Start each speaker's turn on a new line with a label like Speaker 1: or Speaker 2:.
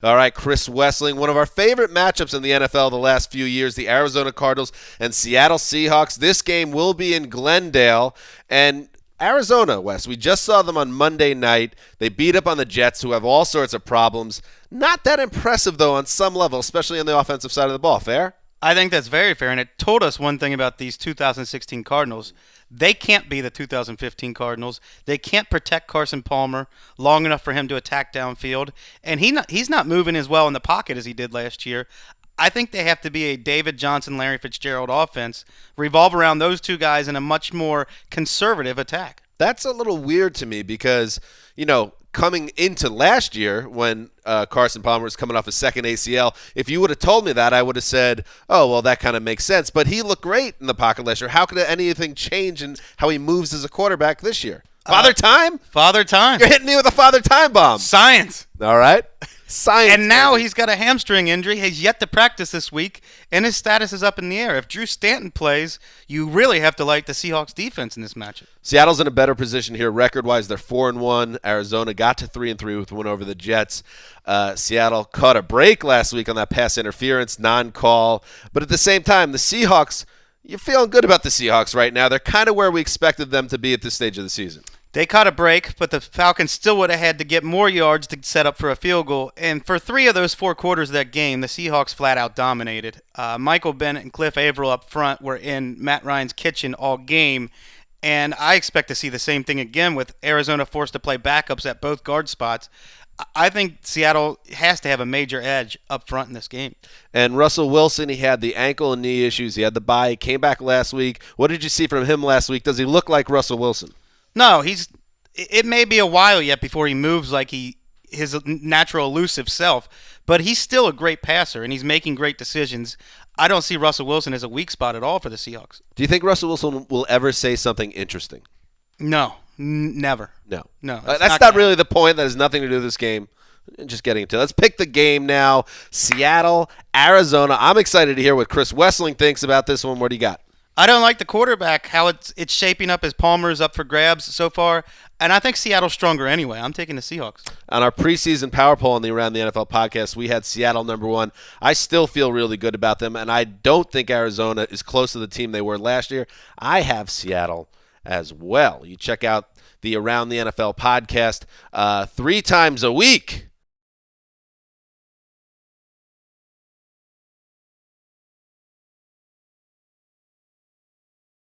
Speaker 1: All right, Chris Wessling, one of our favorite matchups in the NFL the last few years, the Arizona Cardinals and Seattle Seahawks. This game will be in Glendale. And Arizona, Wes, we just saw them on Monday night. They beat up on the Jets, who have all sorts of problems. Not that impressive, though, on some level, especially on the offensive side of the ball. Fair?
Speaker 2: I think that's very fair, and it told us one thing about these 2016 Cardinals. They can't be the 2015 Cardinals. They can't protect Carson Palmer long enough for him to attack downfield, and he's not moving as well in the pocket as he did last year. I think they have to be a David Johnson, Larry Fitzgerald offense, revolve around those two guys in a much more conservative attack.
Speaker 1: That's a little weird to me because, coming into last year when Carson Palmer was coming off his second ACL, if you would have told me that, I would have said, oh, well, that kind of makes sense. But he looked great in the pocket last year. How could anything change in how he moves as a quarterback this year? Father Time?
Speaker 2: Father Time.
Speaker 1: You're hitting me with a Father Time bomb.
Speaker 2: Science.
Speaker 1: All right. Science.
Speaker 2: And now he's got a hamstring injury. He's yet to practice this week, and his status is up in the air. If Drew Stanton plays, you really have to like the Seahawks defense in this matchup.
Speaker 1: Seattle's in a better position here record-wise. They're 4-1. Arizona got to 3-3 with one over the Jets. Seattle caught a break last week on that pass interference, non-call. But at the same time, the Seahawks, you're feeling good about the Seahawks right now. They're kind of where we expected them to be at this stage of the season.
Speaker 2: They caught a break, but the Falcons still would have had to get more yards to set up for a field goal. And for 3 of those 4 quarters of that game, the Seahawks flat out dominated. Michael Bennett and Cliff Averill up front were in Matt Ryan's kitchen all game. And I expect to see the same thing again with Arizona forced to play backups at both guard spots. I think Seattle has to have a major edge up front in this game.
Speaker 1: And Russell Wilson, he had the ankle and knee issues. He had the bye. He came back last week. What did you see from him last week? Does he look like Russell Wilson?
Speaker 2: No, it may be a while yet before he moves like his natural elusive self, but he's still a great passer, and he's making great decisions. I don't see Russell Wilson as a weak spot at all for the Seahawks.
Speaker 1: Do you think Russell Wilson will ever say something interesting?
Speaker 2: No, never.
Speaker 1: No.
Speaker 2: That's
Speaker 1: not really the point. That has nothing to do with this game. Just getting into it. Let's pick the game now. Seattle, Arizona. I'm excited to hear what Chris Wessling thinks about this one. What do you got?
Speaker 2: I don't like the quarterback, how it's shaping up as Palmer's up for grabs so far, and I think Seattle's stronger anyway. I'm taking the Seahawks.
Speaker 1: On our preseason power poll on the Around the NFL podcast, we had Seattle number 1. I still feel really good about them, and I don't think Arizona is close to the team they were last year. I have Seattle as well. You check out the Around the NFL podcast 3 times a week.